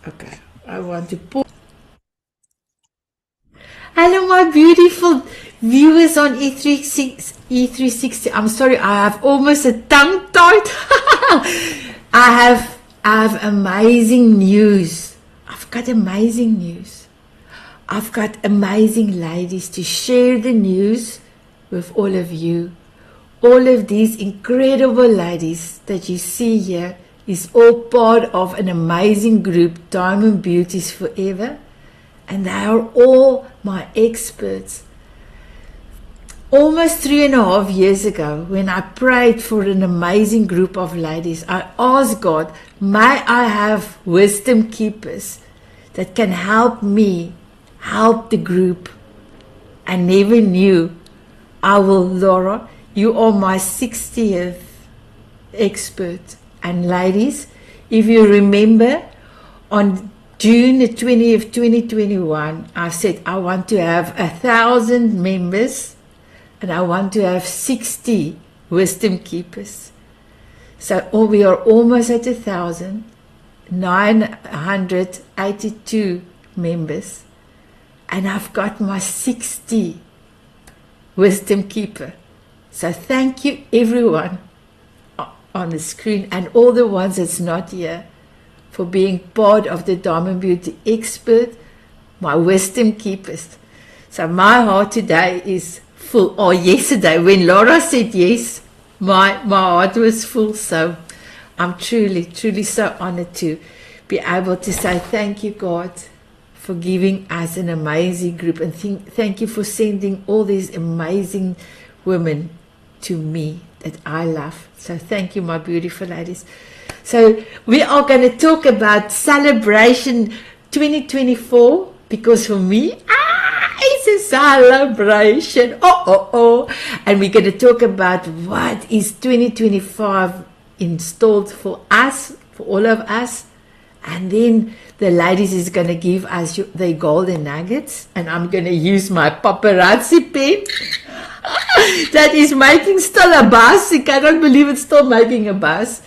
Okay, I want to pause. Hello, my beautiful viewers on E360. I'm sorry, I have almost a tongue tied. I have amazing news. I've got amazing news. I've got amazing ladies to share the news with all of you. All of these incredible ladies that you see here is all part of an amazing group, Diamond Beauties Forever. And they are all my experts. Almost 3.5 years ago, when I prayed for an amazing group of ladies, I asked God, may I have wisdom keepers that can help me help the group. I never knew. Laura, you are my 60th expert. And ladies, if you remember, on June the 20th, 2021, I said I want to have 1,000 members and I want to have 60 wisdom keepers. So we are almost at 1,000, 982 members, and I've got my 60 wisdom keeper. So thank you everyone on the screen and all the ones that's not here for being part of the Diamond Beauty Expert, my wisdom keepers. So my heart today is full. Oh, yesterday when Laura said yes, my heart was full. So I'm truly so honored to be able to say thank you, God, for giving us an amazing group, and thank you for sending all these amazing women to me that I love. So thank you, my beautiful ladies. So we are going to talk about celebration 2024, because for me, it's a celebration. And we're going to talk about what is 2025 installed for us, for all of us. And then the ladies is going to give us the golden nuggets, and I'm going to use my paparazzi pen that is making still a buzz. I cannot believe it's still making a buzz.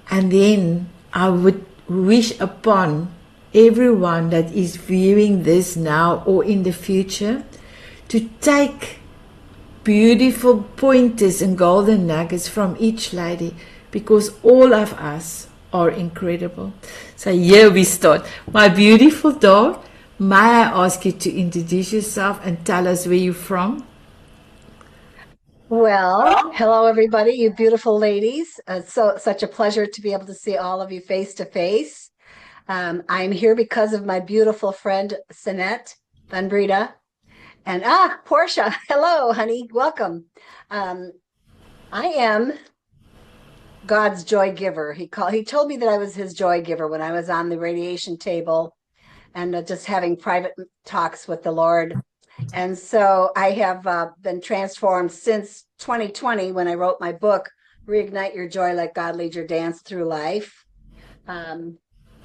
And then I would wish upon everyone that is viewing this now or in the future to take beautiful pointers and golden nuggets from each lady, because all of us are incredible. So here we start. My beautiful Dar, may I ask you to introduce yourself and tell us where you're from? Well, hello everybody, you beautiful ladies. Such a pleasure to be able to see all of you face to face. I'm here because of my beautiful friend Sanet Van Breda. And Portia, hello, honey, welcome. I am God's joy giver. He told me that I was his joy giver when I was on the radiation table and just having private talks with the Lord. And so I have been transformed since 2020 when I wrote my book, Reignite Your Joy, Let God Lead Your Dance Through Life.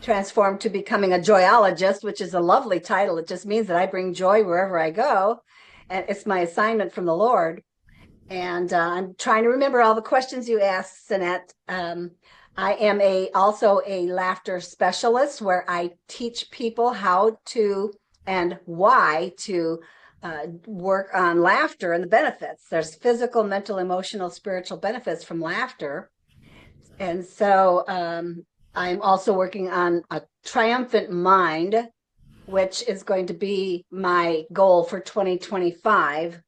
Transformed to becoming a joyologist, which is a lovely title. It just means that I bring joy wherever I go. And it's my assignment from the Lord. And I'm trying to remember all the questions you asked, Sanet. I am also a laughter specialist, where I teach people how to and why to work on laughter and the benefits. There's physical, mental, emotional, spiritual benefits from laughter. And so I'm also working on a triumphant mind, which is going to be my goal for 2025.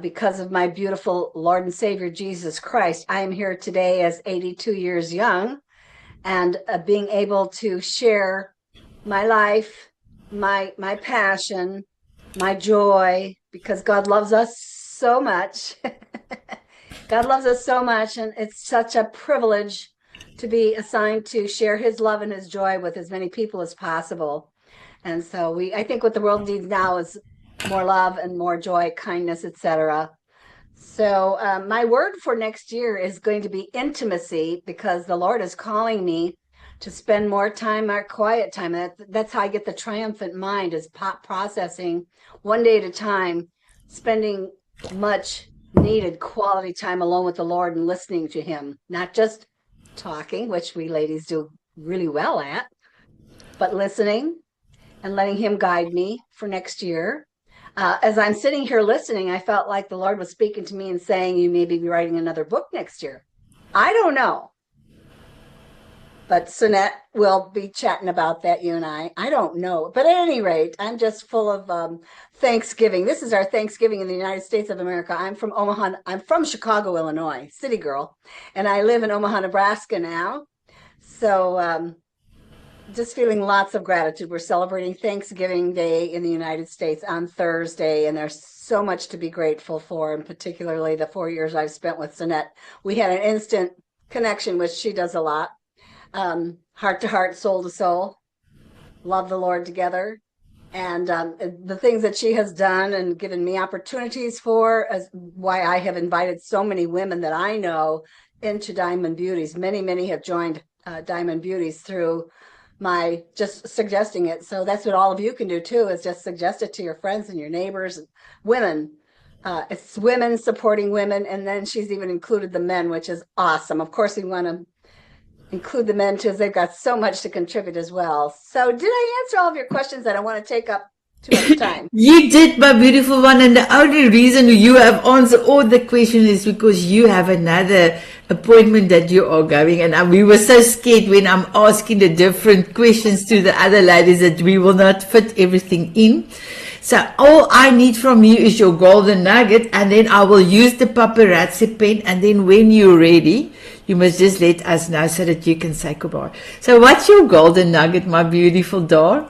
Because of my beautiful Lord and Savior Jesus Christ, I am here today as 82 years young, and being able to share my life, my passion, my joy, because God loves us so much. God loves us so much, and it's such a privilege to be assigned to share his love and his joy with as many people as possible. And so I think what the world needs now is more love and more joy, kindness, etc. So my word for next year is going to be intimacy, because the Lord is calling me to spend more time, our quiet time. That's how I get the triumphant mind, is processing one day at a time, spending much needed quality time alone with the Lord and listening to him, not just talking, which we ladies do really well at, but listening and letting him guide me for next year. As I'm sitting here listening, I felt like the Lord was speaking to me and saying, you may be writing another book next year. I don't know. But Sanet will be chatting about that, you and I. I don't know. But at any rate, I'm just full of Thanksgiving. This is our Thanksgiving in the United States of America. I'm from Omaha. I'm from Chicago, Illinois, city girl. And I live in Omaha, Nebraska now. So just feeling lots of gratitude. We're celebrating Thanksgiving Day in the United States on Thursday. And there's so much to be grateful for, and particularly the 4 years I've spent with Sanet. We had an instant connection, which she does a lot. Heart to heart, soul to soul, love the Lord together. And the things that she has done and given me opportunities for, is why I have invited so many women that I know into Diamond Beauties. Many have joined Diamond Beauties through my just suggesting it. So that's what all of you can do too, is just suggest it to your friends and your neighbors and women. It's women supporting women. And then she's even included the men, which is awesome. Of course, we want to include the men too, as they've got so much to contribute as well. So did I answer all of your questions? I don't want to take up too much time. You did, my beautiful one. And the only reason you have answered all the questions is because you have another appointment that you are going. And we were so scared when I'm asking the different questions to the other ladies that we will not fit everything in. So all I need from you is your golden nugget, and then I will use the paparazzi pen, and then when you're ready, you must just let us know so that you can say goodbye. So what's your golden nugget, my beautiful Dar?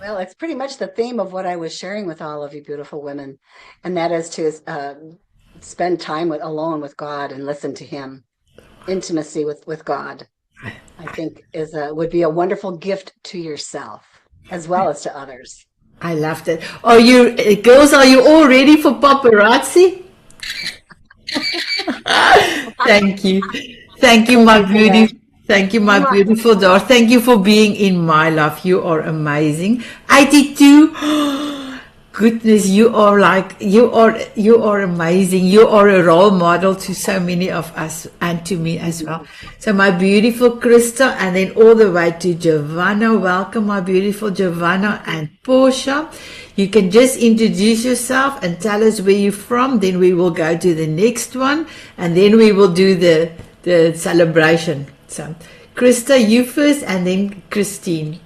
Well, it's pretty much the theme of what I was sharing with all of you beautiful women, and that is to spend time alone with God and listen to Him. Intimacy with God, I think, would be a wonderful gift to yourself as well as to others. I love that. Are you girls? Are you all ready for paparazzi? Thank you, my beauty. Thank you, my beautiful Dar. Thank you for being in my life. You are amazing. 82. Goodness, you are amazing. You are a role model to so many of us and to me as well. So my beautiful Krista, and then all the way to Giovanna. Welcome, my beautiful Giovanna and Portia. You can just introduce yourself and tell us where you're from. Then we will go to the next one, and then we will do the celebration. So Krista, you first, and then Kristine.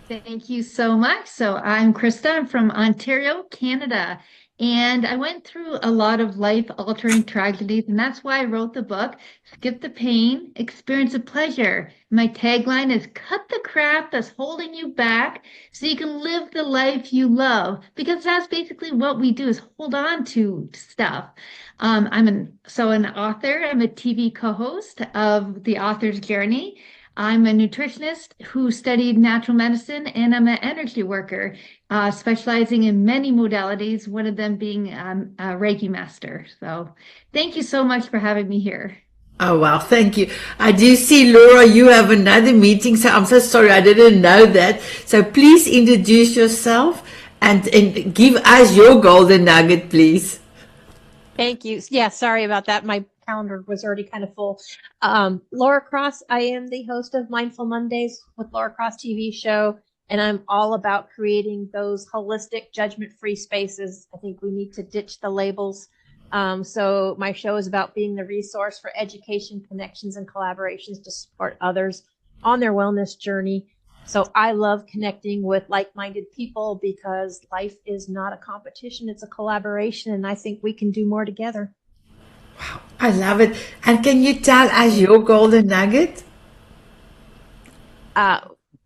Thank you so much. So I'm Krista. I'm from Ontario, Canada. And I went through a lot of life-altering tragedies, and that's why I wrote the book, Skip the Pain, Experience the Pleasure. My tagline is, cut the crap that's holding you back so you can live the life you love, because that's basically what we do, is hold on to stuff. I'm an author. I'm a TV co-host of The Author's Journey. I'm a nutritionist who studied natural medicine, and I'm an energy worker, specializing in many modalities, one of them being a Reiki master. So thank you so much for having me here. Oh, wow. Thank you. I do see, Laura, you have another meeting. So I'm so sorry. I didn't know that. So please introduce yourself and give us your golden nugget, please. Thank you. Yeah, sorry about that. My calendar was already kind of full. Laura Cross, I am the host of Mindful Mondays with Laura Cross TV show, and I'm all about creating those holistic, judgment-free spaces. I think we need to ditch the labels. So my show is about being the resource for education, connections, and collaborations to support others on their wellness journey. So I love connecting with like-minded people, because life is not a competition, it's a collaboration, and I think we can do more together. Wow, I love it. And can you tell us your golden nugget?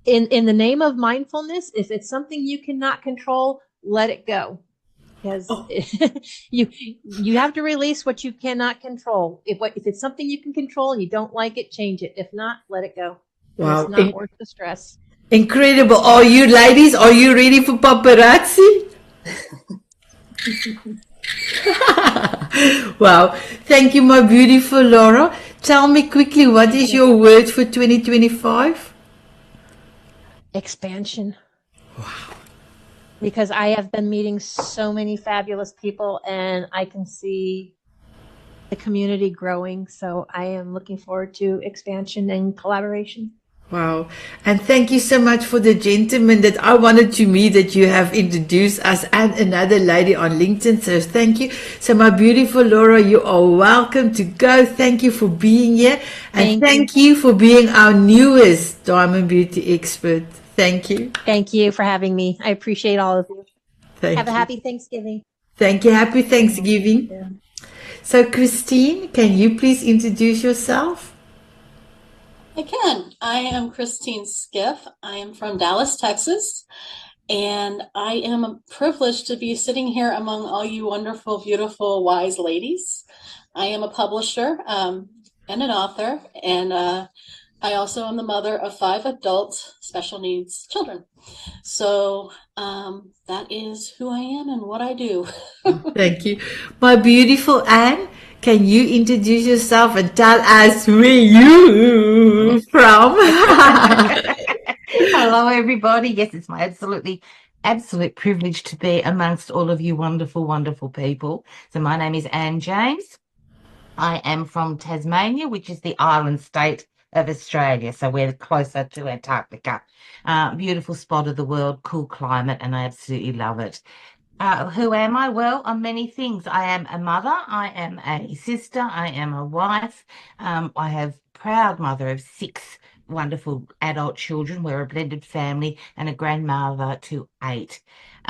In the name of mindfulness, if it's something you cannot control, let it go. Because you have to release what you cannot control. If it's something you can control and you don't like it, change it. If not, let it go. Wow. It's not worth the stress. Incredible. Are you ladies, are you ready for paparazzi? Wow. Thank you, my beautiful Laura. Tell me quickly, what is your word for 2025? Expansion. Wow. Because I have been meeting so many fabulous people, and I can see the community growing. So I am looking forward to expansion and collaboration. Wow. And thank you so much for the gentleman that I wanted to meet that you have introduced us, and another lady on LinkedIn. So thank you. So my beautiful Laura, you are welcome to go. Thank you for being here. And thank you for being our newest Diamond Beauty expert. Thank you. Thank you for having me. I appreciate all of you. Thank Have you. a happy Thanksgiving. Thank you. Happy Thanksgiving. So Kristine, can you please introduce yourself? I can. I am Kristine Skiff. I am from Dallas, Texas, and I am privileged to be sitting here among all you wonderful, beautiful, wise ladies. I am a publisher and an author, and I also am the mother of 5 adult special needs children. So that is who I am and what I do. Thank you. My beautiful Anne, can you introduce yourself and tell us where you from? Hello, everybody. Yes, it's my absolute privilege to be amongst all of you wonderful, wonderful people. So my name is Anne James. I am from Tasmania, which is the island state of Australia. So we're closer to Antarctica. Beautiful spot of the world, cool climate, and I absolutely love it. Who am I? Well, I'm many things. I am a mother. I am a sister. I am a wife. I have proud mother of 6 wonderful adult children. We're a blended family, and a grandmother to 8.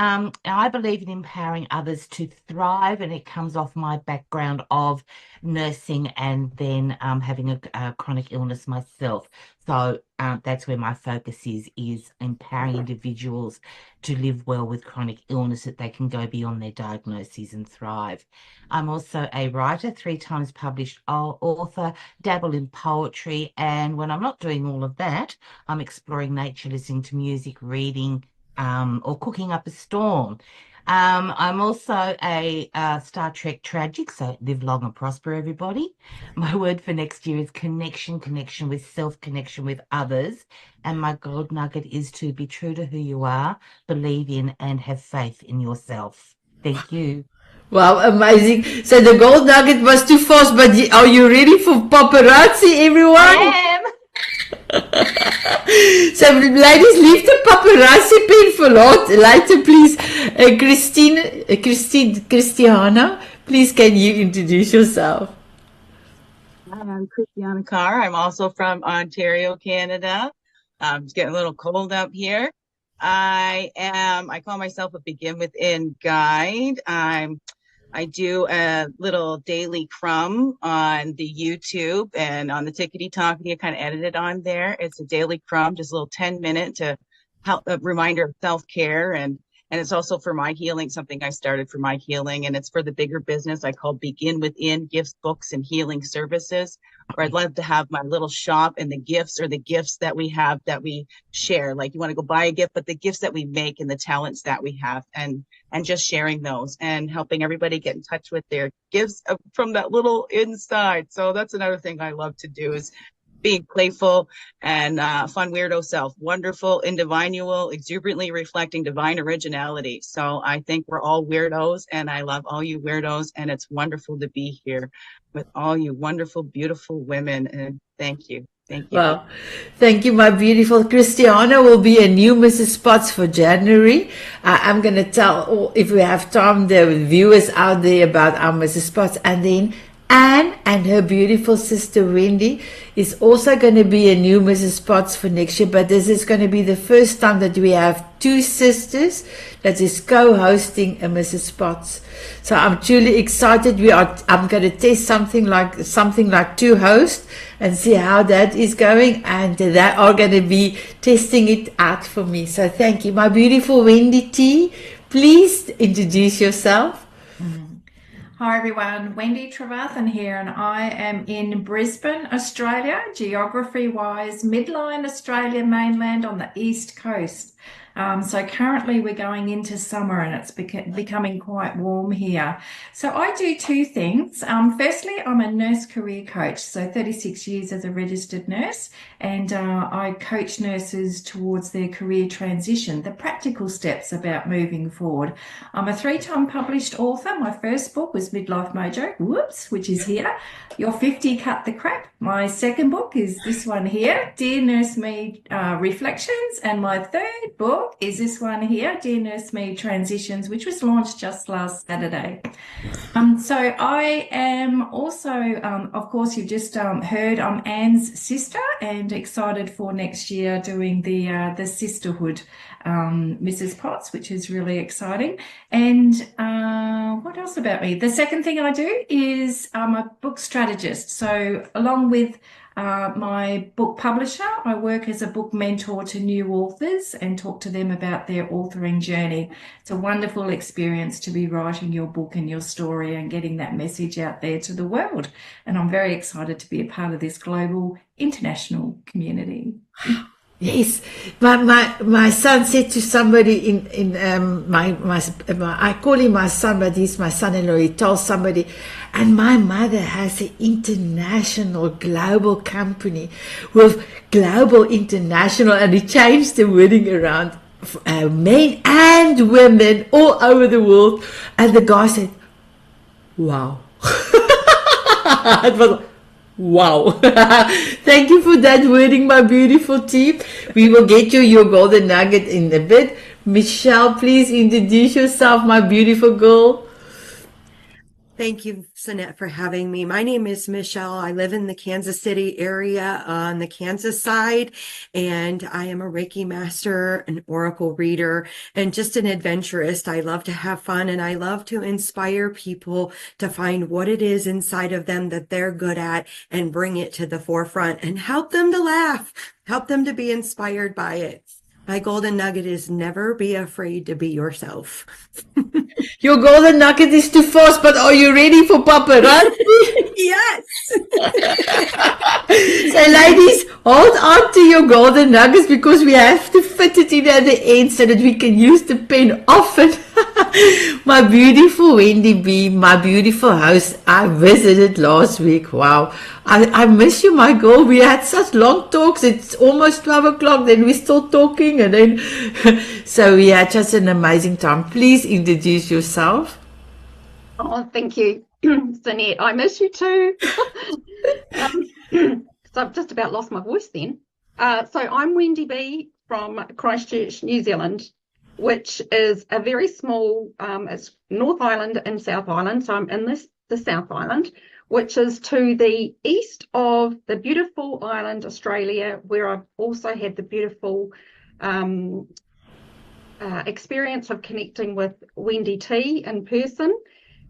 I believe in empowering others to thrive, and it comes off my background of nursing and then having a chronic illness myself. So that's where my focus is empowering individuals to live well with chronic illness, that they can go beyond their diagnoses and thrive. I'm also a writer, 3 times published author, dabble in poetry, and when I'm not doing all of that, I'm exploring nature, listening to music, reading, or cooking up a storm. I'm also a Star Trek tragic, so live long and prosper, everybody. My word for next year is connection with self, connection with others. And my gold nugget is to be true to who you are, believe in, and have faith in yourself. Thank you. Wow, amazing. So the gold nugget was too fast, but are you ready for paparazzi, everyone? I am. So ladies, leave the paparazzi pen for later, please. Christianna, please can you introduce yourself? I'm Christianna Carr. I'm also from Ontario, Canada. It's getting a little cold up here. I call myself a Begin Within guide. I do a little daily crumb on the YouTube and on the Tickety Talkety. I kind of edit it on there. It's a daily crumb, just a little 10-minute to help a reminder of self-care, and it's also for my healing, something I started for my healing, and it's for the bigger business I call Begin Within Gifts, Books, and Healing Services, where I'd love to have my little shop, and the gifts are the gifts that we have that we share. Like, you want to go buy a gift, but the gifts that we make and the talents that we have, and just sharing those and helping everybody get in touch with their gifts from that little inside. So that's another thing I love to do, is being playful and fun weirdo self, wonderful, individual, exuberantly reflecting divine originality. So I think we're all weirdos, and I love all you weirdos, and it's wonderful to be here with all you wonderful, beautiful women. And thank you. Thank you. Well, thank you, my beautiful. Christianna will be a new Mrs. Spots for January. I'm going to tell, if we have time, the viewers out there about our Mrs. Spots. And then Anne and her beautiful sister Wendy is also going to be a new Mrs. Spots for next year. But this is going to be the first time that we have 2 sisters that is co-hosting a Mrs. Spots. So I'm truly excited. I'm going to test something like 2 hosts and see how that is going, and they are going to be testing it out for me. So thank you, my beautiful Wendy T. Please introduce yourself. Hi everyone, Wendy Trevarthen here, and I am in Brisbane, Australia, geography-wise, midline Australia mainland on the east coast. So currently we're going into summer and it's becoming quite warm here. So I do two things. Firstly, I'm a nurse career coach, so 36 years as a registered nurse, and I coach nurses towards their career transition, the practical steps about moving forward. I'm a 3-time published author. My first book was Midlife Mojo, which is here. Your 50 Cut the Crap. My second book is this one here, Dear Nurse Me Reflections, and my third book is this one here, Dear Nurse Me Transitions, which was launched just last Saturday. So I am also, of course, you've just heard, I'm Anne's sister, and excited for next year doing the sisterhood, Mrs. Potts, which is really exciting. And what else about me? The second thing I do is I'm a book strategist. So along with my book publisher, I work as a book mentor to new authors and talk to them about their authoring journey. It's a wonderful experience to be writing your book and your story and getting that message out there to the world. And I'm very excited to be a part of this global international community. Yes, my son said to somebody I call him my son, but he's my son-in-law. He told somebody, and my mother has an international global company with global international, and he changed the wording around, men and women all over the world. And the guy said, wow. It was wow. Thank you for that wording, my beautiful team. We will get you your golden nugget in a bit. Michelle, please introduce yourself, my beautiful girl. Thank you, Sanet, for having me. My name is Michelle. I live in the Kansas City area on the Kansas side, and I am a Reiki master, an oracle reader, and just an adventurist. I love to have fun, and I love to inspire people to find what it is inside of them that they're good at and bring it to the forefront and help them to laugh, help them to be inspired by it. My golden nugget is never be afraid to be yourself. Your golden nugget is too fast, but are you ready for Papa, right? Yes. So ladies, hold on to your golden nuggets because we have to fit it in at the end so that we can use the pen often. My beautiful Wendy B, my beautiful host, I visited last week. Wow. I miss you, my girl. We had such long talks. It's almost 12 o'clock. Then we're still talking. And then, so we had just an amazing time. Please introduce yourself. Oh, thank you, Sanet. I miss you too. So I've just about lost my voice then. So I'm Wendy B from Christchurch, New Zealand, which is a very small, it's North Island and South Island. So I'm in the South Island, which is to the east of the beautiful island, Australia, where I've also had the beautiful experience of connecting with Wendy T in person.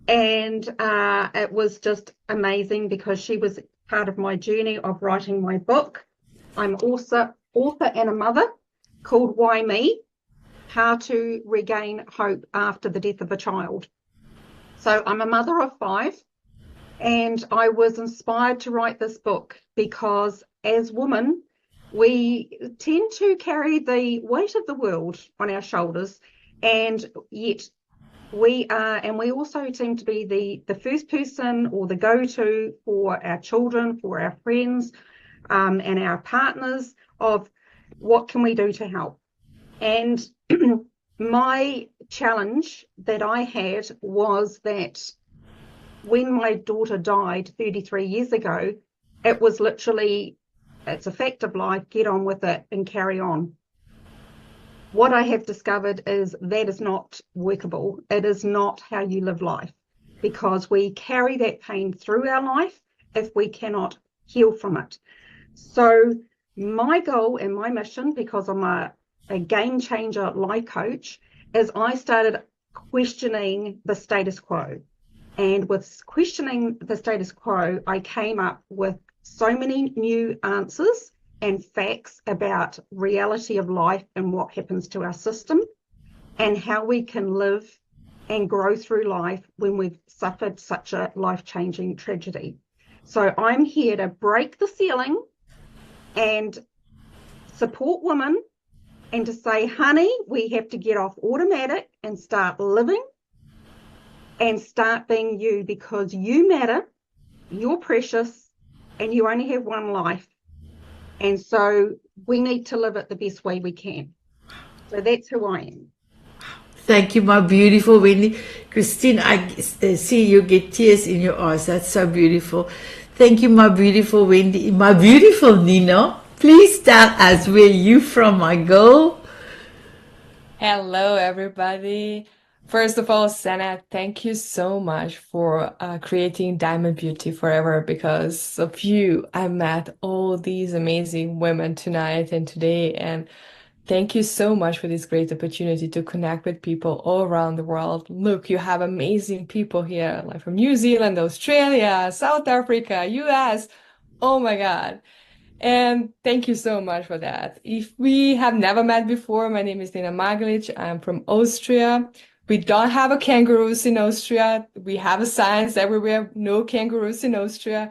And it was just amazing because she was part of my journey of writing my book. I'm also author and a mother called Why Me? How to Regain Hope After the Death of a Child. So I'm a mother of 5. And I was inspired to write this book because as women, we tend to carry the weight of the world on our shoulders, and yet we are, and we also seem to be the first person or the go-to for our children, for our friends, and our partners of what can we do to help. And my challenge that I had was that when my daughter died 33 years ago, it was literally, it's a fact of life, get on with it and carry on. What I have discovered is that is not workable. It is not how you live life, because we carry that pain through our life if we cannot heal from it. So my goal and my mission, because I'm a game changer life coach, is I started questioning the status quo. And with questioning the status quo, I came up with so many new answers and facts about reality of life and what happens to our system and how we can live and grow through life when we've suffered such a life-changing tragedy. So I'm here to break the ceiling and support women and to say, honey, we have to get off automatic and start living and start being you, because you matter, you're precious, and you only have one life. And so we need to live it the best way we can. So that's who I am. Thank you, my beautiful Wendy. Kristine, I see you get tears in your eyes. That's so beautiful. Thank you, my beautiful Wendy. My beautiful Nina, please tell us where you from, my girl. Hello, everybody. First of all, Sanet, thank you so much for creating Diamond Beauty Forever. Because of you, I met all these amazing women tonight and today. And thank you so much for this great opportunity to connect with people all around the world. Look, you have amazing people here, like from New Zealand, Australia, South Africa, US. Oh my God. And thank you so much for that. If we have never met before, my name is Nina Maglic. I'm from Austria. We don't have a kangaroos in Austria. We have a signs everywhere, no kangaroos in Austria.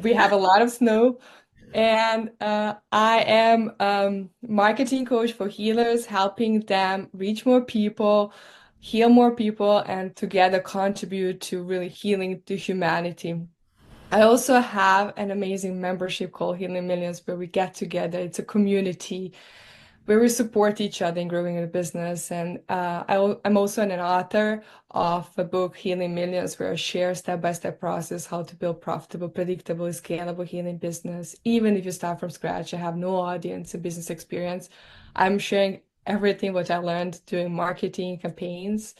We have a lot of snow. And I am marketing coach for healers, helping them reach more people, heal more people, and together contribute to really healing to humanity. I also have an amazing membership called Healing Millions, where we get together. It's a community where we support each other in growing the business. And I'm also an author of a book, Healing Millions, where I share step-by-step process how to build profitable, predictable, scalable healing business. Even if you start from scratch, I have no audience and business experience. I'm sharing everything what I learned doing marketing campaigns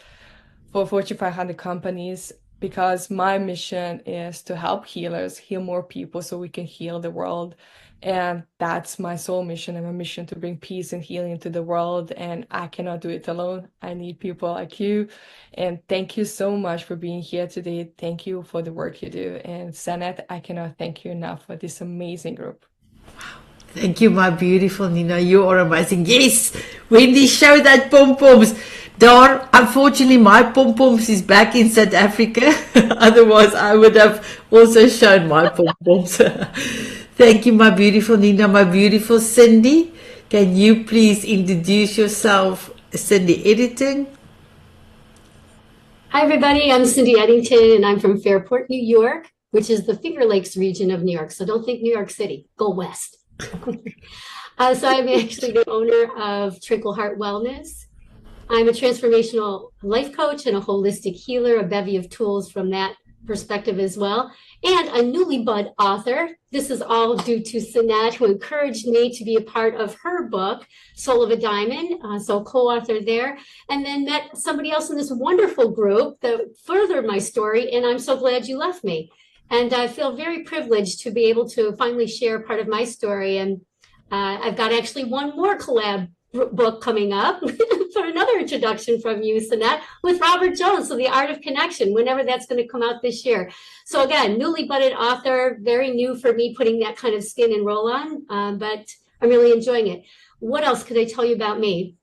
for Fortune 500 companies, because my mission is to help healers heal more people so we can heal the world. And that's my soul mission and my mission, to bring peace and healing to the world. And I cannot do it alone. I need people like you. And thank you so much for being here today. Thank you for the work you do. And Sanet, I cannot thank you enough for this amazing group. Thank you, my beautiful Nina. You are amazing. Yes, Wendy, show that pom-poms. Dar, unfortunately, my pom-poms is back in South Africa. Otherwise, I would have also shown my pom-poms. Thank you, my beautiful Nina. My beautiful Cindy, can you please introduce yourself? Cindy Edington. Hi, everybody. I'm Cindy Edington, and I'm from Fairport, New York, which is the Finger Lakes region of New York. So don't think New York City. Go west. So I'm actually the owner of Tranquil Heart Wellness. I'm a transformational life coach and a holistic healer, a bevy of tools from that perspective as well, and a newly bud author. This is all due to Sanet, who encouraged me to be a part of her book, Soul of a Diamond, so co-author there, and then met somebody else in this wonderful group that furthered my story, and I'm so glad you left me. And I feel very privileged to be able to finally share part of my story, and I've got actually one more collab book coming up for another introduction from you, Sanet, with Robert Jones, so The Art of Connection, whenever that's going to come out this year. So again, newly budded author, very new for me putting that kind of skin and roll on, but I'm really enjoying it. What else could I tell you about me?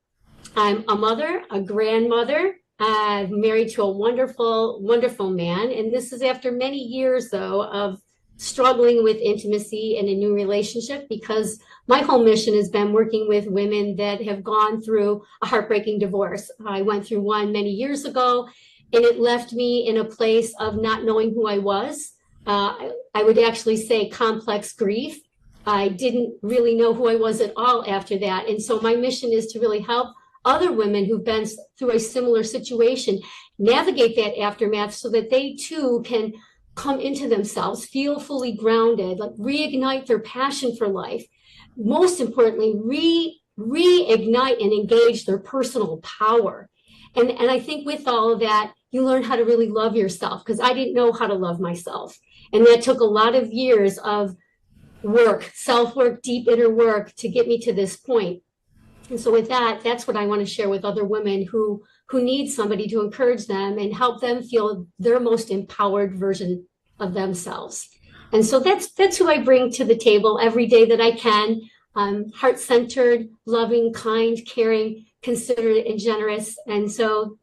I'm a mother, a grandmother. I'm married to a wonderful, wonderful man. And this is after many years, though, of struggling with intimacy in a new relationship, because my whole mission has been working with women that have gone through a heartbreaking divorce. I went through one many years ago, and it left me in a place of not knowing who I was. I would actually say complex grief. I didn't really know who I was at all after that. And so my mission is to really help other women who've been through a similar situation navigate that aftermath so that they too can come into themselves, feel fully grounded, like reignite their passion for life. Most importantly, reignite and engage their personal power. And I think with all of that, you learn how to really love yourself, because I didn't know how to love myself. And that took a lot of years of work, self-work, deep inner work to get me to this point. And so with that, that's what I want to share with other women who need somebody to encourage them and help them feel their most empowered version of themselves. And so that's who I bring to the table every day that I can. Heart-centered, loving, kind, caring, considerate, and generous. And so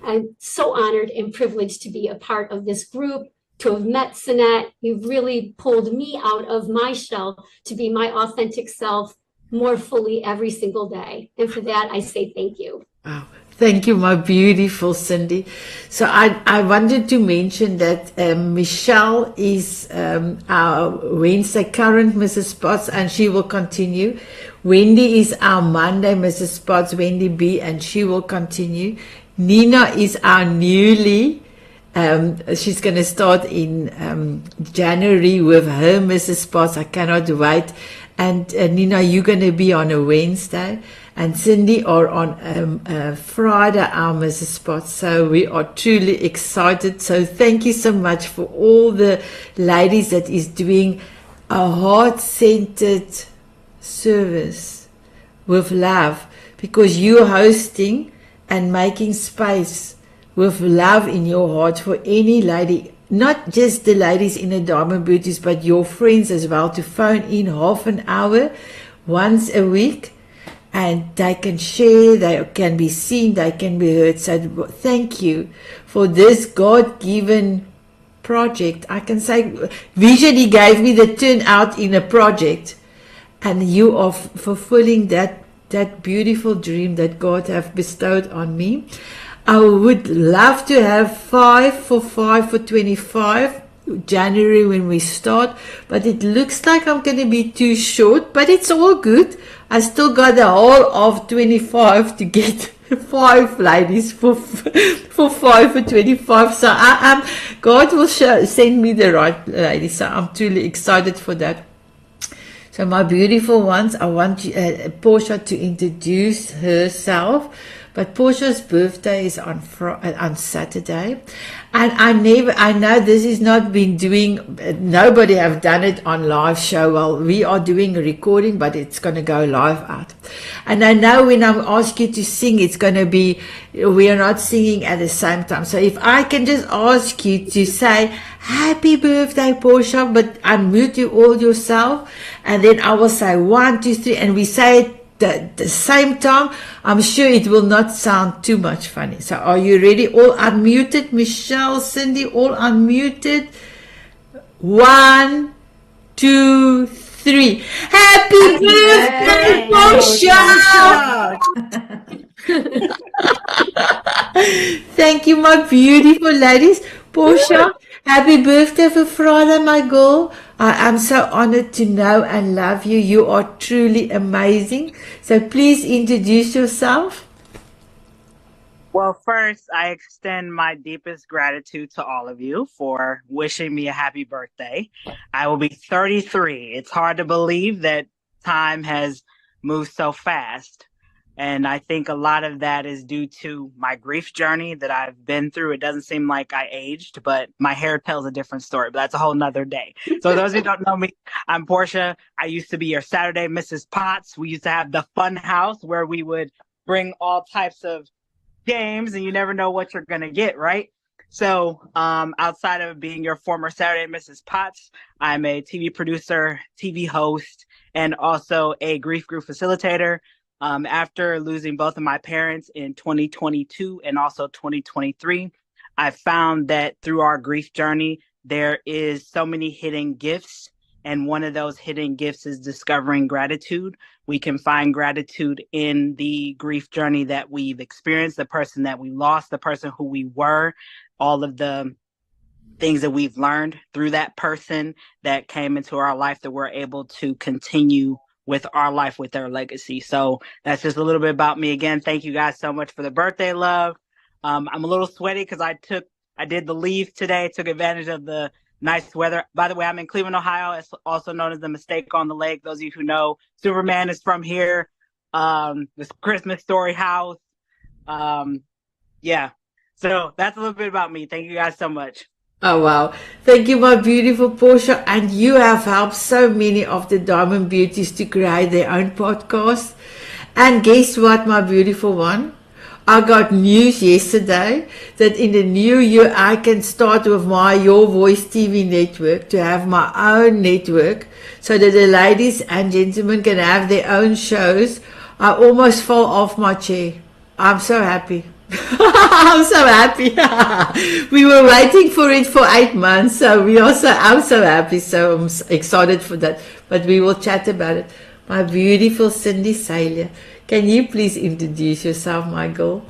I'm so honored and privileged to be a part of this group, to have met Sanet. You've really pulled me out of my shell to be my authentic self, more fully every single day. And for that, I say thank you. Wow. Thank you, my beautiful Cindy. So I wanted to mention that Michelle is our Wednesday current Mrs. Spots, and she will continue. Wendy is our Monday Mrs. Spots, Wendy B, and she will continue. Nina is our newly, she's going to start in January with her Mrs. Spots. I cannot wait. And Nina, you're going to be on a Wednesday, and Cindy are on Friday, our Mrs. Spots. So we are truly excited. So thank you so much for all the ladies that is doing a heart-centered service with love, because you're hosting and making space with love in your heart for any lady, not just the ladies in the Diamond Beauties, but your friends as well, to phone in half an hour once a week, and they can share, they can be seen, they can be heard. So thank you for this God-given project. I can say vision He gave me, the turnout in a project, and you are fulfilling that beautiful dream that God have bestowed on me. I would love to have 5 for 25 January when we start, but it looks like I'm going to be too short, but it's all good. I still got the whole of 25 to get 5 ladies for 5 for 25. So God will send me the right lady. So I'm truly excited for that. So my beautiful ones, I want Portia to introduce herself. But Portia's birthday is on Saturday, and I know this is not been doing, nobody have done it on live show. Well, we are doing a recording, but it's going to go live out. And I know when I ask you to sing, it's going to be, we are not singing at the same time. So if I can just ask you to say, happy birthday, Portia, but unmute you all yourself, and then I will say 1, 2, 3, and we say it at the same time. I'm sure it will not sound too much funny. So are you ready? All unmuted? Michelle, Cindy, all unmuted? 1, 2, 3. Happy birthday, Portia! Thank you, my beautiful ladies. Portia, happy birthday for Friday, my girl. I am so honored to know and love you. You are truly amazing. So please introduce yourself. Well, first, I extend my deepest gratitude to all of you for wishing me a happy birthday. I will be 33. It's hard to believe that time has moved so fast. And I think a lot of that is due to my grief journey that I've been through. It doesn't seem like I aged, but my hair tells a different story, but that's a whole nother day. So those who don't know me, I'm Portia. I used to be your Saturday Mrs. Potts. We used to have the fun house where we would bring all types of games, and you never know what you're going to get, right? So outside of being your former Saturday Mrs. Potts, I'm a TV producer, TV host, and also a grief group facilitator. After losing both of my parents in 2022 and also 2023, I found that through our grief journey, there is so many hidden gifts. And one of those hidden gifts is discovering gratitude. We can find gratitude in the grief journey that we've experienced, the person that we lost, the person who we were, all of the things that we've learned through that person that came into our life that we're able to continue with our life, with their legacy. So that's just a little bit about me. Again, thank you guys so much for the birthday love. I'm a little sweaty because I did the leave today, took advantage of the nice weather. By the way, I'm in Cleveland, Ohio. It's also known as the Mistake on the Lake. Those of you who know, Superman is from here. This Christmas Story house. Yeah. So that's a little bit about me. Thank you guys so much. Oh, wow. Thank you, my beautiful Portia. And you have helped so many of the Diamond Beauties to create their own podcast. And guess what, my beautiful one? I got news yesterday that in the new year, I can start with my Your Voice TV network to have my own network so that the ladies and gentlemen can have their own shows. I almost fall off my chair. I'm so happy. I'm so happy. We were waiting for it for 8 months, so I'm so happy. So I'm excited for that. But we will chat about it. my beautiful Cindy Saylor. Can you please introduce yourself, my girl?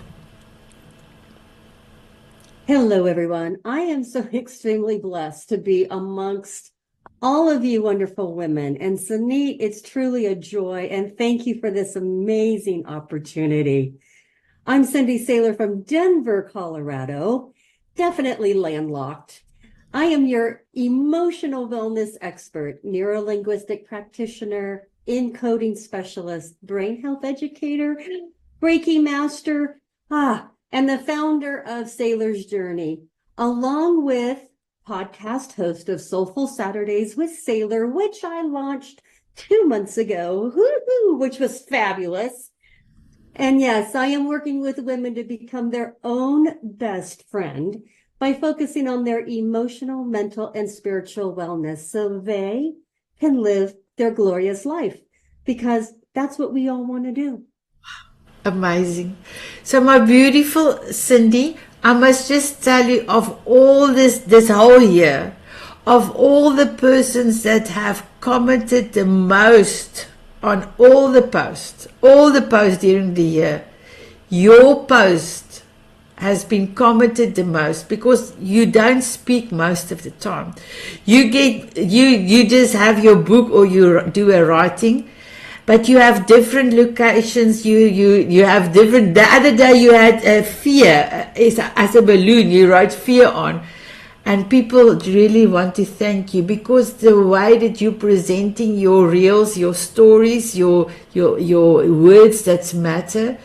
Hello, everyone. I am so extremely blessed to be amongst all of you wonderful women. And Sanet, it's truly a joy. And thank you for this amazing opportunity. I'm Cindy Saylor from Denver, Colorado, definitely landlocked. I am your emotional wellness expert, neuro-linguistic practitioner, encoding specialist, brain health educator, Reiki master, and the founder of Saylor's Journey, along with podcast host of Soulful Saturdays with Saylor, which I launched 2 months ago, which was fabulous. And yes, I am working with women to become their own best friend by focusing on their emotional, mental, and spiritual wellness so they can live their glorious life, because that's what we all want to do. Amazing. So my beautiful Cindy, I must just tell you, of all this whole year, of all the persons that have commented the most on all the posts during the year, your post has been commented the most, because you don't speak most of the time. You just have your book, or you do a writing, but you have different locations. You have different. The other day you had a fear as a balloon. You wrote fear on, and people really want to thank you, because the way that you're presenting your reels, your stories, your words that matter,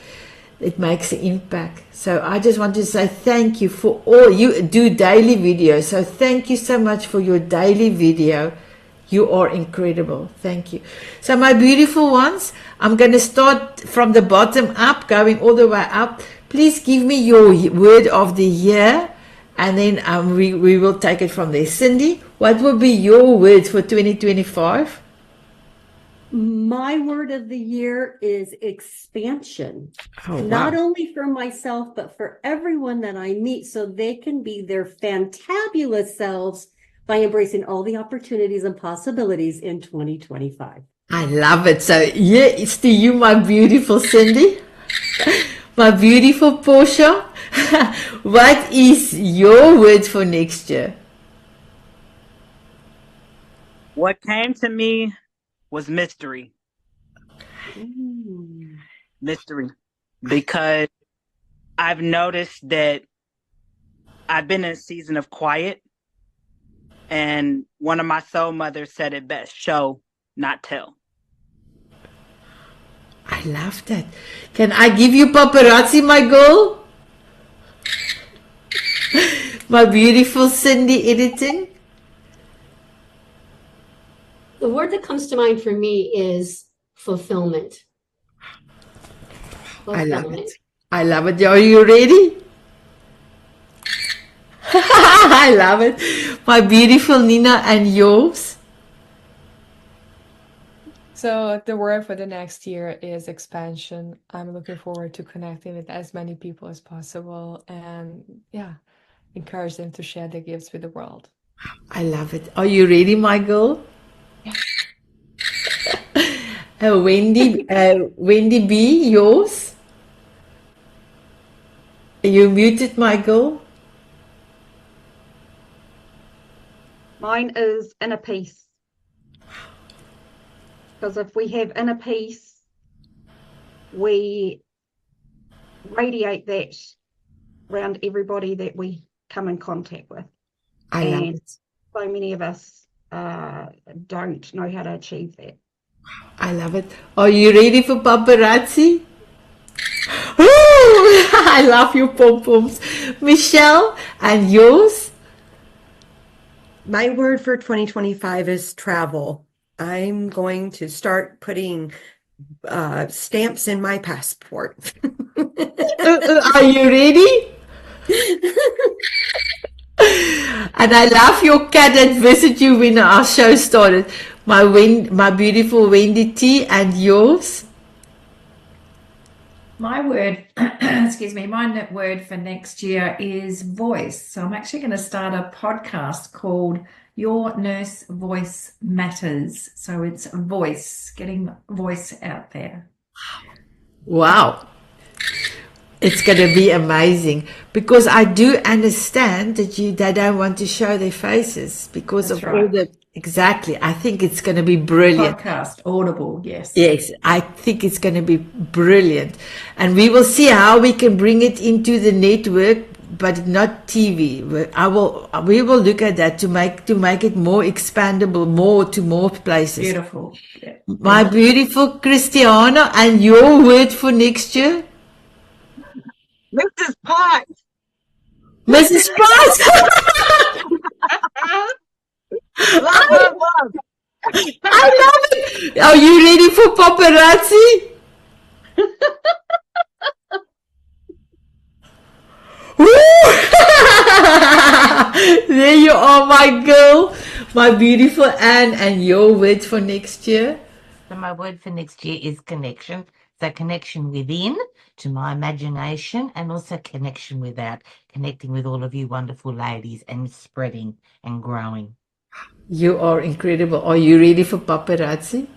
it makes an impact. So I just want to say thank you for all. You do daily videos, so thank you so much for your daily video. You are incredible. Thank you. So my beautiful ones, I'm going to start from the bottom up, going all the way up. Please give me your word of the year, and then we will take it from there. Cindy, what will be your word for 2025? My word of the year is expansion. Oh, wow. Not only for myself, but for everyone that I meet, so they can be their fantabulous selves by embracing all the opportunities and possibilities in 2025. I love it. So yeah, it's to you, my beautiful Cindy, my beautiful Portia. What is your word for next year? What came to me was mystery. Mystery. Because I've noticed that I've been in a season of quiet. And one of my soul mothers said it best: show, not tell. I love that. Can I give you paparazzi, my girl? My beautiful Cindy Edington. The word that comes to mind for me is fulfillment. I love it. I love it. Are you ready? I love it. My beautiful Nina, and yours? So the word for the next year is expansion. I'm looking forward to connecting with as many people as possible, and encourage them to share their gifts with the world. I love it. Are you ready, my girl? Wendy B, yours? Are you muted, my girl? Mine is inner peace. Because if we have inner peace, we radiate that around everybody that we come in contact with. I love it. So many of us don't know how to achieve that. I love it. Are you ready for paparazzi? Ooh, I love your pom-poms. Michelle, and yours? My word for 2025 is travel. I'm going to start putting stamps in my passport. Are you ready? And I love your cat that visited you when our show started. My beautiful Wendy T, and yours? My word, excuse me, my word for next year is voice. So I'm actually going to start a podcast called Your Nurse Voice Matters. So it's a voice, getting voice out there. Wow. It's going to be amazing, because I do understand that they don't want to show their faces because That's of all right. the, exactly. I think it's going to be brilliant. Podcast, Audible, yes. Yes, I think it's going to be brilliant. And we will see how we can bring it into the network, but not TV. We will look at that to make it more expandable, to more places. Beautiful. Yeah. My beautiful Christianna, and your word for next year? Mrs. Potts. Mrs. Potts. Love, love, love. I love it. Are you ready for paparazzi? There you are, my girl, my beautiful Anne, and your word for next year? So my word for next year is connection. So connection within, to my imagination, and also connection without, connecting with all of you wonderful ladies and spreading and growing. You are incredible. Are you ready for paparazzi?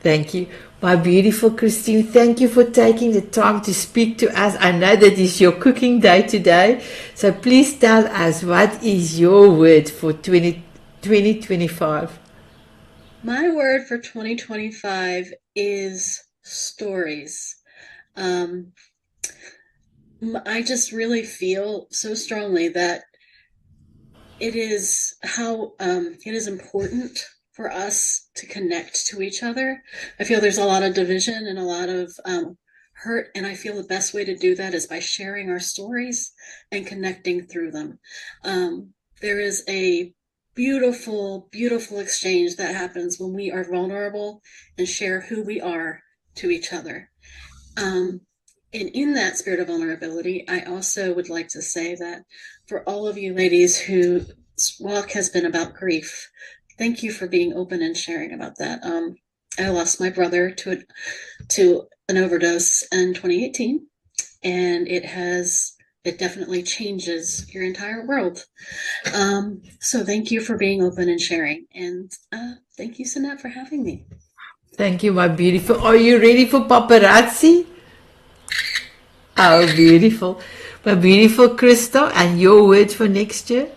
Thank you. My beautiful Kristine, thank you for taking the time to speak to us. I know that is your cooking day today. So please tell us, what is your word for 2025? My word for 2025 is stories. I just really feel so strongly that it is important for us to connect to each other. I feel there's a lot of division and a lot of hurt, and I feel the best way to do that is by sharing our stories and connecting through them. There is a beautiful, beautiful exchange that happens when we are vulnerable and share who we are to each other. And in that spirit of vulnerability, I also would like to say that for all of you ladies whose walk has been about grief, thank you for being open and sharing about that. I lost my brother to an overdose in 2018, and it definitely changes your entire world. So thank you for being open and sharing, and thank you, Sanet, for having me. Thank you, my beautiful. Are you ready for paparazzi? Oh, beautiful. My beautiful Krista, and your word for next year?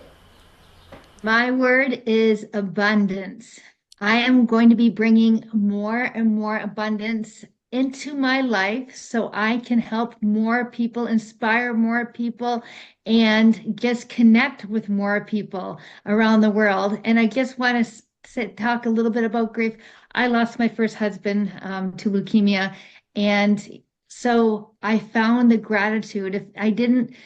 My word is abundance. I am going to be bringing more and more abundance into my life so I can help more people, inspire more people, and just connect with more people around the world. And I just want to talk a little bit about grief. I lost my first husband to leukemia, and so I found the gratitude. If I didn't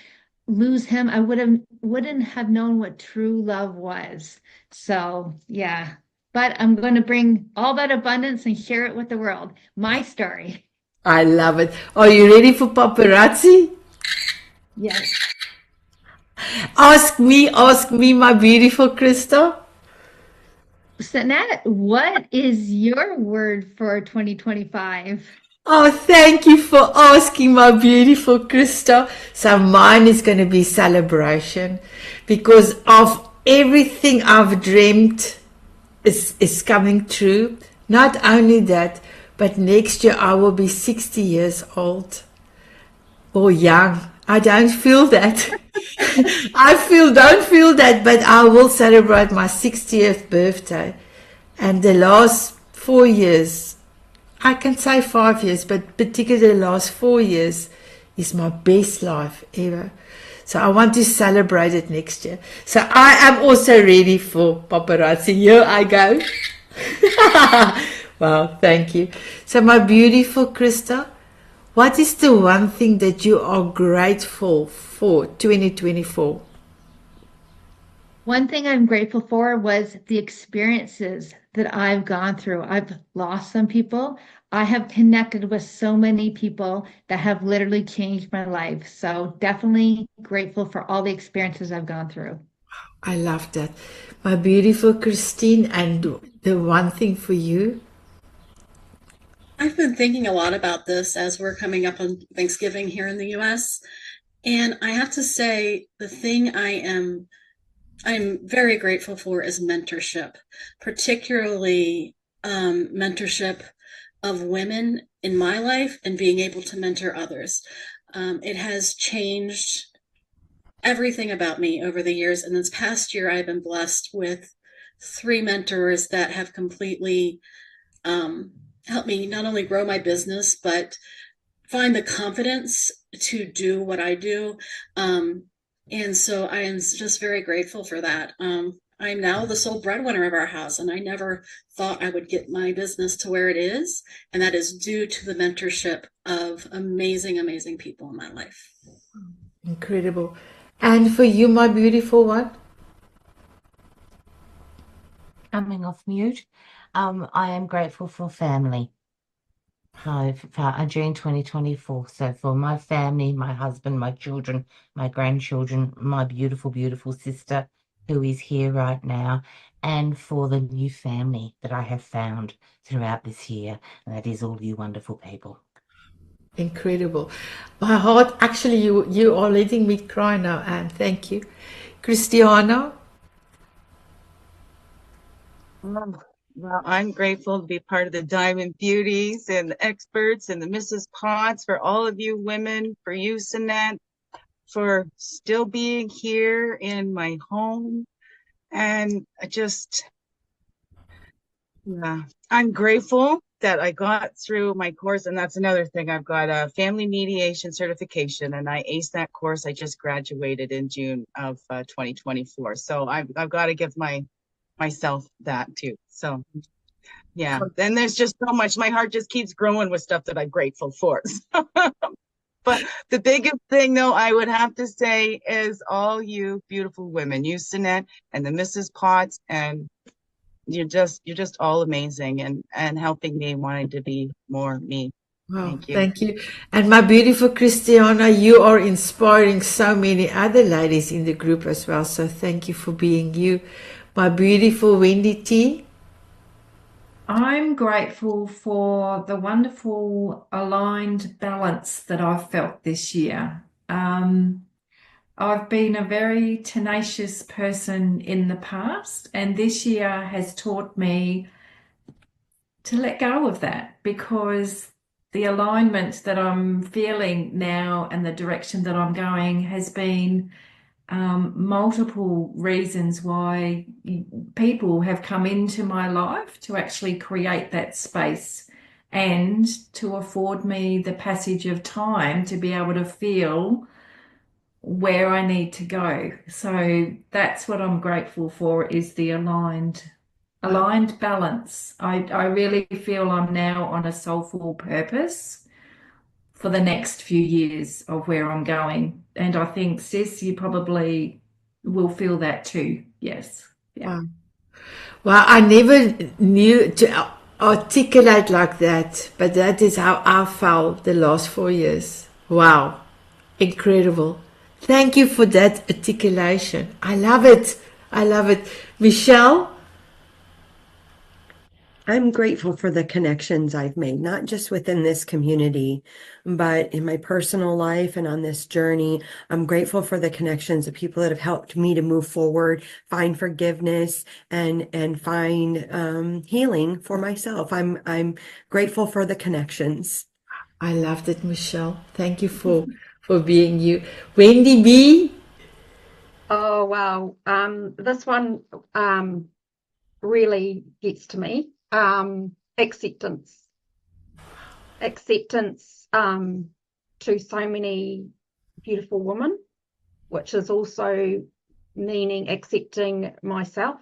lose him, I wouldn't have known what true love was. So yeah, but I'm going to bring all that abundance and share it with the world. My story. I love it. Are you ready for paparazzi? Yes. Ask me, my beautiful Krista. Sanet, what is your word for 2025? Oh, thank you for asking, my beautiful Krista. So mine is going to be celebration, because of everything I've dreamt is coming true. Not only that, but next year I will be 60 years old, or young. I don't feel that. Don't feel that, but I will celebrate my 60th birthday. And the last 4 years, I can say 5 years, but particularly the last 4 years is my best life ever. So I want to celebrate it next year. So I am also ready for paparazzi. Here I go. Wow, thank you. So my beautiful Krista, what is the one thing that you are grateful for 2024? One thing I'm grateful for was the experiences that I've gone through. I've lost some people. I have connected with so many people that have literally changed my life. So definitely grateful for all the experiences I've gone through. I love that. My beautiful Kristine, and the one thing for you? I've been thinking a lot about this as we're coming up on Thanksgiving here in the US. And I have to say, the thing I am I'm very grateful for is mentorship, particularly mentorship of women in my life and being able to mentor others. It has changed everything about me over the years. And this past year, I've been blessed with 3 mentors that have completely helped me not only grow my business, but find the confidence to do what I do. And so I am just very grateful for that. I'm now the sole breadwinner of our house, and I never thought I would get my business to where it is. And that is due to the mentorship of amazing, amazing people in my life. Incredible. And for you, my beautiful one? Coming off mute. I am grateful for family. For June 2024. So for my family, my husband, my children, my grandchildren, my beautiful, beautiful sister who is here right now, and for the new family that I have found throughout this year. And that is all you wonderful people. Incredible. My heart, actually, you are letting me cry now, Anne. Thank you. Christianna? Well, I'm grateful to be part of the Diamond Beauties and the experts and the Mrs. Potts, for all of you women, for you, Sanet, for still being here in my home. And I'm grateful that I got through my course. And that's another thing. I've got a family mediation certification, and I aced that course. I just graduated in June of 2024. So I've got to give myself that too. So yeah, then there's just so much. My heart just keeps growing with stuff that I'm grateful for. But the biggest thing, though, I would have to say is all you beautiful women, you, Sanet, and the Mrs. Potts, and you're just all amazing and helping me wanting to be more me. Wow, thank you. And my beautiful Christianna, you are inspiring so many other ladies in the group as well. So thank you for being you. My beautiful Wendy T. I'm grateful for the wonderful aligned balance that I've felt this year. I've been a very tenacious person in the past, and this year has taught me to let go of that, because the alignment that I'm feeling now and the direction that I'm going has been multiple reasons why people have come into my life to actually create that space and to afford me the passage of time to be able to feel where I need to go. So that's what I'm grateful for, is the aligned balance. I really feel I'm now on a soulful purpose for the next few years of where I'm going. And I think, sis, you probably will feel that too. Yes. Yeah. Wow. Well, I never knew to articulate like that, but that is how I felt the last 4 years. Wow. Incredible. Thank you for that articulation. I love it. I love it. Michelle? I'm grateful for the connections I've made, not just within this community, but in my personal life and on this journey. I'm grateful for the connections of people that have helped me to move forward, find forgiveness, and find healing for myself. I'm grateful for the connections. I loved it, Michelle. Thank you for being you. Wendy B. Oh, wow. This one really gets to me. Acceptance to so many beautiful women, which is also meaning accepting myself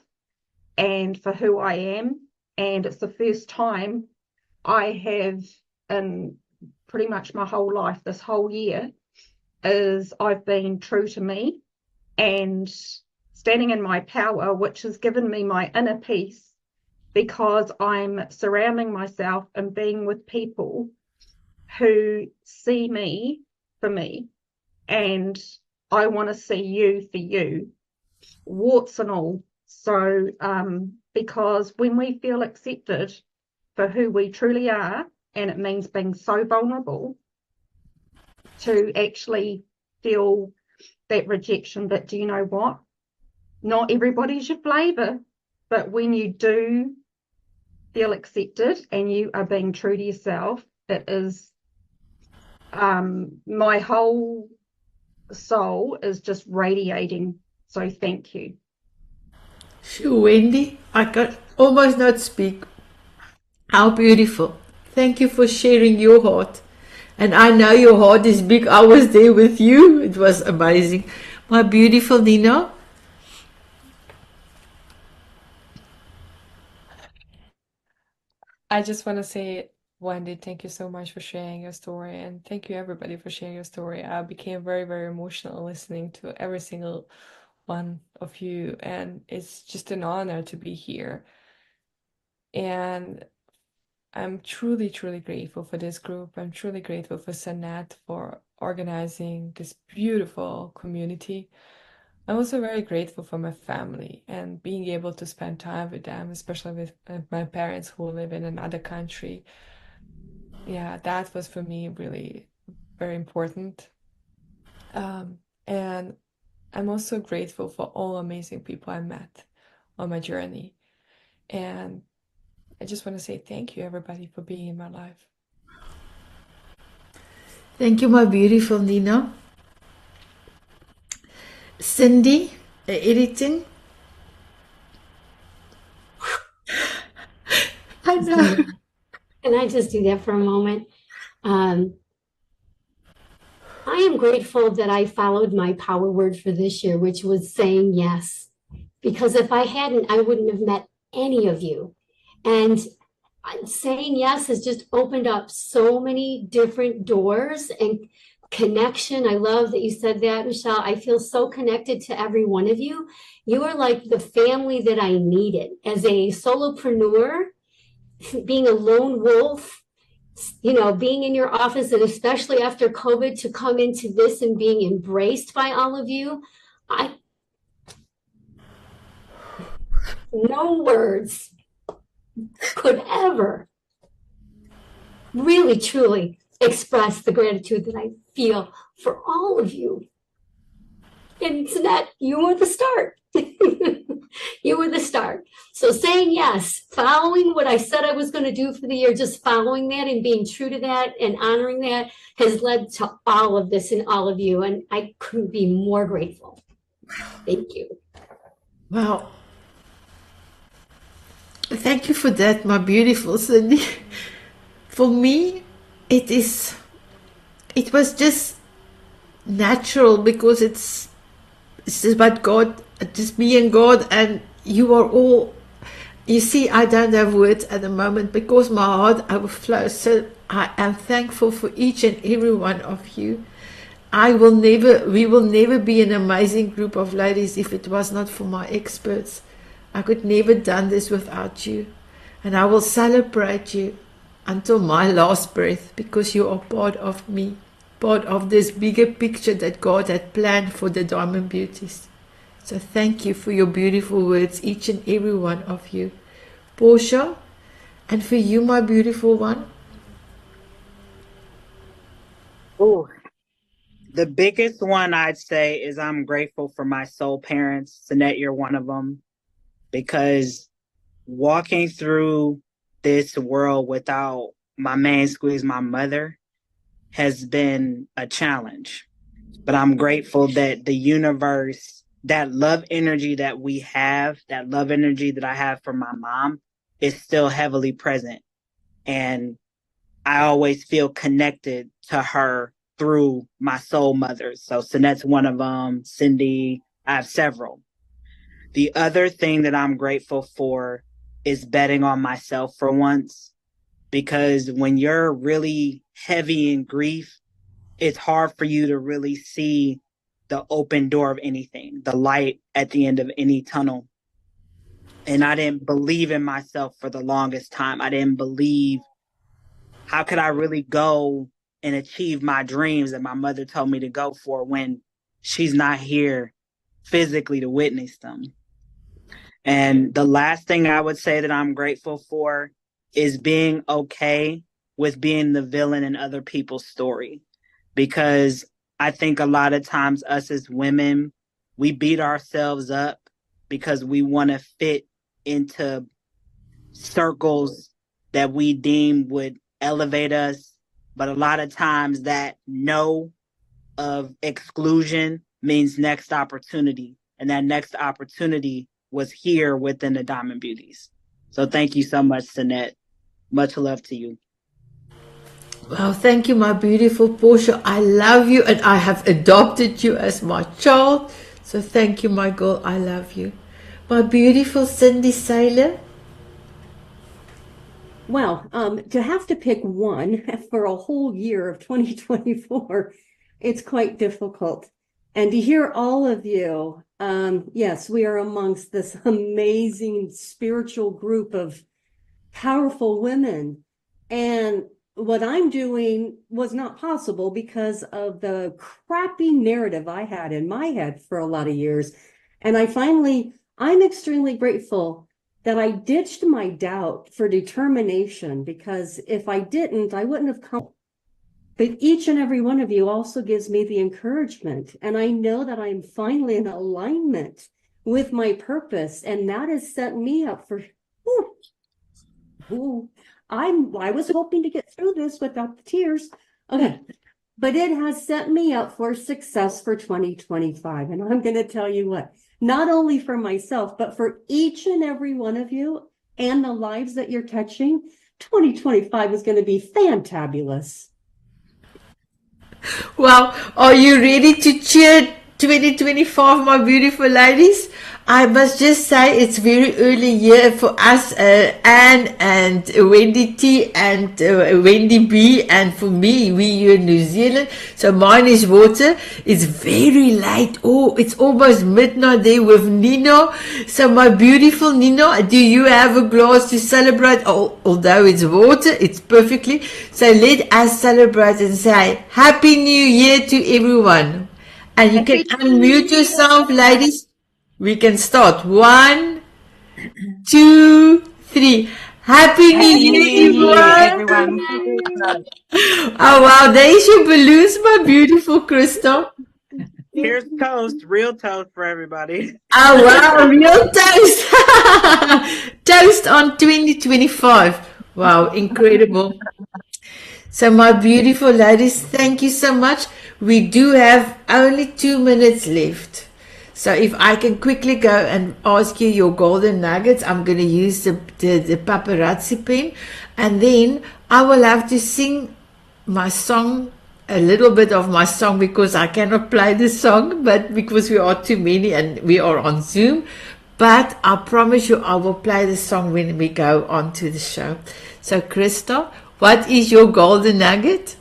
and for who I am. And it's the first time I have, in pretty much my whole life, this whole year, is I've been true to me and standing in my power, which has given me my inner peace, because I'm surrounding myself and being with people who see me for me, and I want to see you for you, warts and all. So because when we feel accepted for who we truly are, and it means being so vulnerable to actually feel that rejection, but do you know what? not everybody's your flavor, but when you do feel accepted and you are being true to yourself, it is my whole soul is just radiating. So thank you. Sure, Wendy, I can almost not speak. How beautiful. Thank you for sharing your heart. And I know your heart is big. I was there with you. It was amazing. My beautiful Nina. I just want to say, Wendy, thank you so much for sharing your story, and thank you everybody for sharing your story. I became very, very emotional listening to every single one of you, and it's just an honor to be here. And I'm truly, truly grateful for this group. I'm truly grateful for Sanet for organizing this beautiful community. I'm also very grateful for my family and being able to spend time with them, especially with my parents who live in another country. Yeah, that was for me really very important. And I'm also grateful for all amazing people I met on my journey. And I just want to say thank you, everybody, for being in my life. Thank you, my beautiful Nina. Cindy, Edington. I know. Can I just do that for a moment? I am grateful that I followed my power word for this year, which was saying yes. Because if I hadn't, I wouldn't have met any of you. And saying yes has just opened up so many different doors and connection. I love that you said that, Michelle. I feel so connected to every one of you. You are like the family that I needed. As a solopreneur, being a lone wolf, you know, being in your office, and especially after COVID, to come into this and being embraced by all of you, no words could ever really truly express the gratitude that I feel for all of you. And Sanet, you were the start. You were the start. So saying yes, following what I said I was going to do for the year, just following that and being true to that and honoring that has led to all of this and all of you. And I couldn't be more grateful. Thank you. Wow. Thank you for that, my beautiful Cindy. For me, it was just natural because it's just about God, just me and God, and you are all. You see, I don't have words at the moment because my heart overflows. So I am thankful for each and every one of you. We will never be an amazing group of ladies if it was not for my experts. I could never done this without you. And I will celebrate you until my last breath because you are part of me, part of this bigger picture that God had planned for the Diamond Beauties. So thank you for your beautiful words, each and every one of you. Portia, and for you, my beautiful one. Ooh. The biggest one I'd say is I'm grateful for my soul parents. Sanet, you're one of them. Because walking through this world without my main squeeze, my mother, has been a challenge. But I'm grateful that the universe, that love energy that we have, that love energy that I have for my mom is still heavily present. And I always feel connected to her through my soul mothers. So Sanet's one of them, Cindy, I have several. The other thing that I'm grateful for is betting on myself for once, because when you're really heavy in grief, it's hard for you to really see the open door of anything, the light at the end of any tunnel. And I didn't believe in myself for the longest time. I didn't believe, how could I really go and achieve my dreams that my mother told me to go for when she's not here physically to witness them? And the last thing I would say that I'm grateful for is being okay with being the villain in other people's story. Because I think a lot of times us as women, we beat ourselves up because we want to fit into circles that we deem would elevate us. But a lot of times that no of exclusion means next opportunity. And that next opportunity was here within the Diamond Beauties. So thank you so much, Sanet. Much love to you. Well, thank you, my beautiful Portia. I love you and I have adopted you as my child. So thank you, my girl. I love you. My beautiful Cindy Saylor. Well, to have to pick one for a whole year of 2024, it's quite difficult. And to hear all of you, yes, we are amongst this amazing spiritual group of powerful women. And what I'm doing was not possible because of the crappy narrative I had in my head for a lot of years. And I'm extremely grateful that I ditched my doubt for determination, because if I didn't, I wouldn't have come. But each and every one of you also gives me the encouragement. And I know that I'm finally in alignment with my purpose. And that has set me up for, I was hoping to get through this without the tears. Okay. But it has set me up for success for 2025. And I'm going to tell you what, not only for myself, but for each and every one of you and the lives that you're touching, 2025 is going to be fantabulous. Well, are you ready to cheer 2025, my beautiful ladies? I must just say it's very early here for us, Anne and Wendy T and Wendy B, and for me, we here in New Zealand. So mine is water. It's very late. Oh, it's almost midnight there with Nino. So my beautiful Nino, do you have a glass to celebrate? Oh, although it's water, it's perfectly. So let us celebrate and say Happy New Year to everyone. And you can unmute yourself, ladies. We can start. 1, 2, 3. Happy New Year, everyone. Oh, wow. There's your balloons, my beautiful Krista. Here's toast. Real toast for everybody. Oh, wow. Real toast. Toast on 2025. Wow. Incredible. So, my beautiful ladies, thank you so much. We do have only 2 minutes left. So if I can quickly go and ask you your golden nuggets, I'm going to use the paparazzi pen, and then I will have to sing my song, a little bit of my song, because I cannot play the song, but because we are too many and we are on Zoom. But I promise you I will play the song when we go on to the show. So Krista, what is your golden nugget?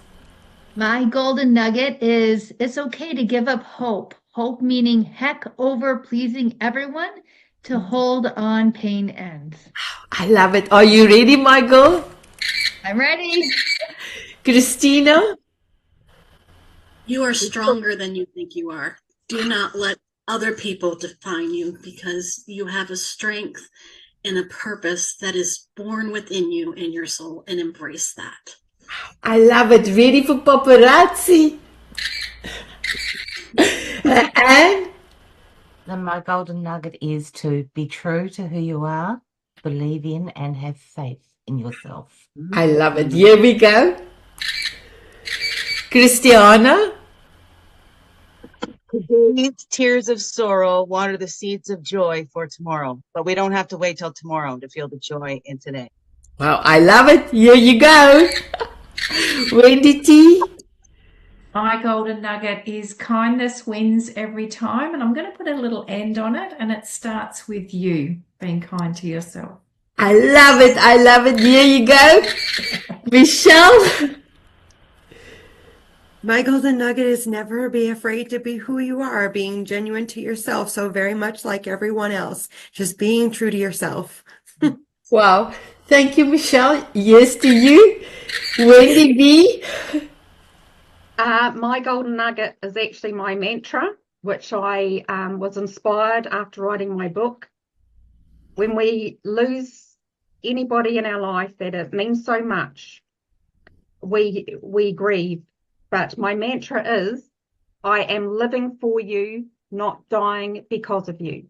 My golden nugget is it's okay to give up hope. Hope meaning heck over pleasing everyone, to hold on pain ends. I love it. Are you ready, my girl? I'm ready. Christina? You are stronger than you think you are. Do not let other people define you, because you have a strength and a purpose that is born within you and your soul, and embrace that. I love it. Ready for paparazzi? And my golden nugget is to be true to who you are, believe in and have faith in yourself. I love it. Here we go. Christianna? Today's tears of sorrow water the seeds of joy for tomorrow, but we don't have to wait till tomorrow to feel the joy in today. Wow, I love it. Here you go. Wendy T? My golden nugget is kindness wins every time, and I'm going to put a little end on it, and it starts with you being kind to yourself. I love it. I love it. Here you go. Michelle? My golden nugget is never be afraid to be who you are, being genuine to yourself. So very much like everyone else, just being true to yourself. Wow. Thank you, Michelle. Yes to you. Wendy B? My golden nugget is actually my mantra, which I was inspired after writing my book. When we lose anybody in our life that it means so much, we grieve. But my mantra is, I am living for you, not dying because of you.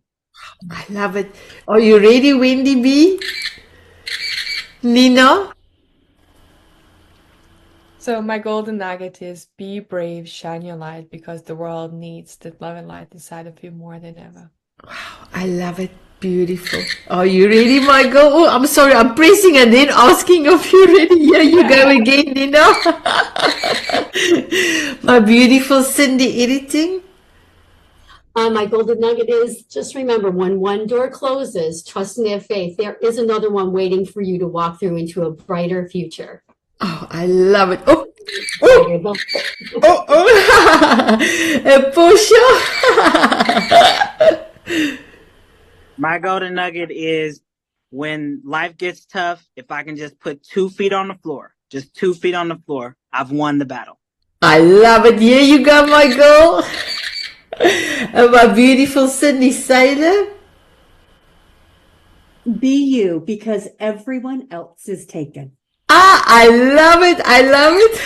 I love it. Are you ready, Wendy B? Nina? So my golden nugget is be brave, shine your light, because the world needs that love and light inside of you more than ever. I love it. Beautiful. Are you ready, my girl? Oh, I'm sorry. I'm pressing and then asking if you're ready. Here you go again, Nina. My beautiful Cindy Editing. My golden nugget is just remember, when one door closes, trust and have faith. There is another one waiting for you to walk through into a brighter future. Oh, I love it. Oh, oh, oh, oh. Portia. My golden nugget is when life gets tough, if I can just put 2 feet on the floor, just 2 feet on the floor, I've won the battle. I love it. Here you go, my girl. And my beautiful Sydney Saylor. Be you, because everyone else is taken. Ah, I love it. I love it.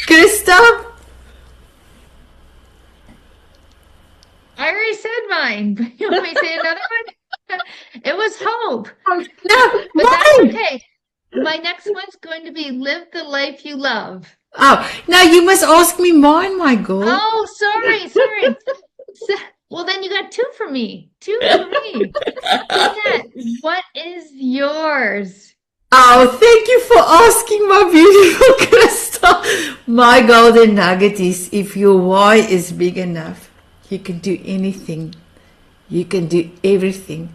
Krista? I already said mine, but you want me to say another one? It was hope. No, but that's okay. My next one's going to be live the life you love. Oh, now you must ask me mine, my girl. Oh, sorry. Well, then you got 2 for me. 2 for me. Sanet, what is yours? Oh, thank you for asking, my beautiful Krista. My golden nugget is if your why is big enough, you can do anything. You can do everything.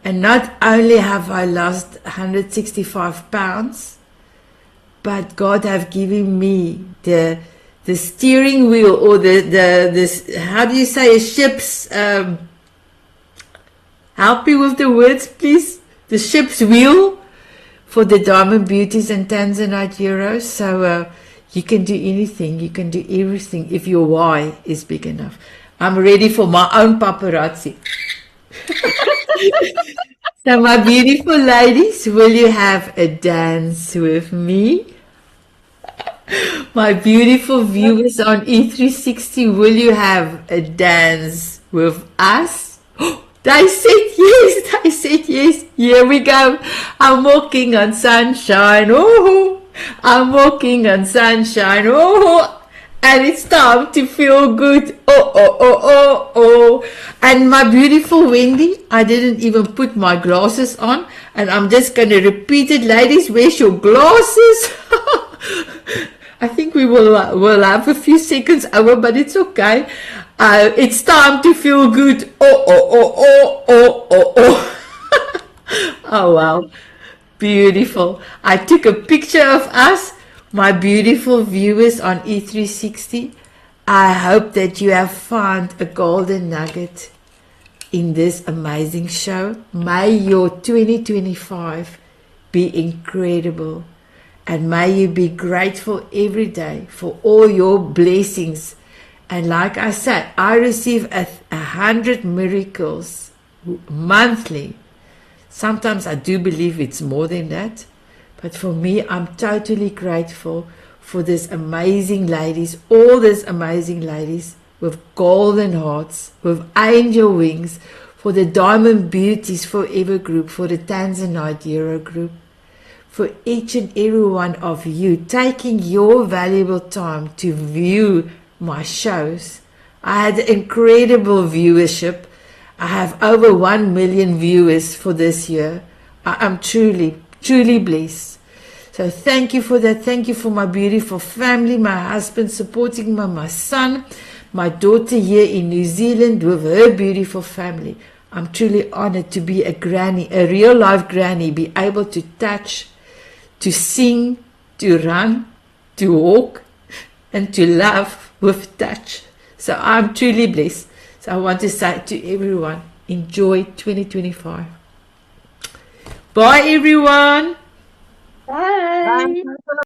And not only have I lost 165 pounds, but God have given me the steering wheel, or the how do you say a ship's, help me with the words, please. The ship's wheel for the Diamond Beauties and Tanzanite Euros. So you can do anything. You can do everything if your why is big enough. I'm ready for my own paparazzi. So my beautiful ladies, will you have a dance with me? My beautiful viewers on E360, will you have a dance with us? They said yes, they said yes. Here we go. I'm walking on sunshine, oh, I'm walking on sunshine, oh, and it's time to feel good, oh, oh, oh, oh, oh. And my beautiful Wendy, I didn't even put my glasses on, and I'm just going to repeat it. Ladies, where's your glasses? I think we will have a few seconds over, but it's okay. It's time to feel good. Oh, oh, oh, oh, oh, oh, oh. Oh, wow. Beautiful. I took a picture of us, my beautiful viewers on E360. I hope that you have found a golden nugget in this amazing show. May your 2025 be incredible. And may you be grateful every day for all your blessings. And like I said, I receive 100 miracles monthly. Sometimes I do believe it's more than that. But for me, I'm totally grateful for these amazing ladies, all these amazing ladies with golden hearts, with angel wings, for the Diamond Beauties Forever group, for the Tanzanite Euro group. For each and every one of you taking your valuable time to view my shows. I had incredible viewership. I have over 1 million viewers for this year. I am truly, truly blessed. So thank you for that. Thank you for my beautiful family, my husband supporting me, my son, my daughter here in New Zealand with her beautiful family. I'm truly honored to be a granny, a real life granny, be able to touch, to sing, to run, to walk, and to love with touch. So I'm truly blessed. So I want to say to everyone, enjoy 2025. Bye, everyone. Bye.